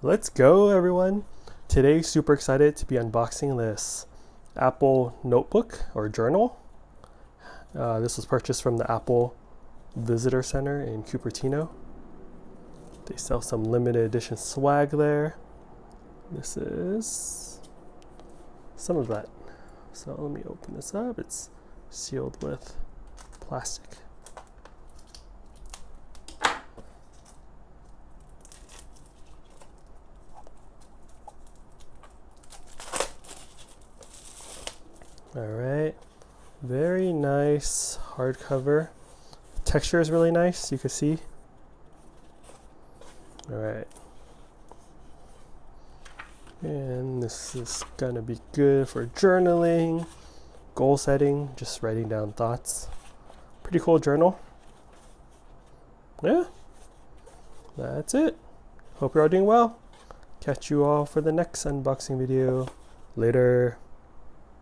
Let's go, everyone. Today, super excited to be unboxing this Apple notebook or journal. This was purchased from the Apple Visitor Center in Cupertino. They sell some limited edition swag there. This is some of that. So let me open this up. It's sealed with plastic. All right, very nice hardcover. Texture is really nice, you can see. All right, and this is gonna be good for journaling, goal setting, just writing down thoughts. Pretty cool journal. Yeah, that's it. Hope you're all doing well. Catch you all for the next unboxing video. Later.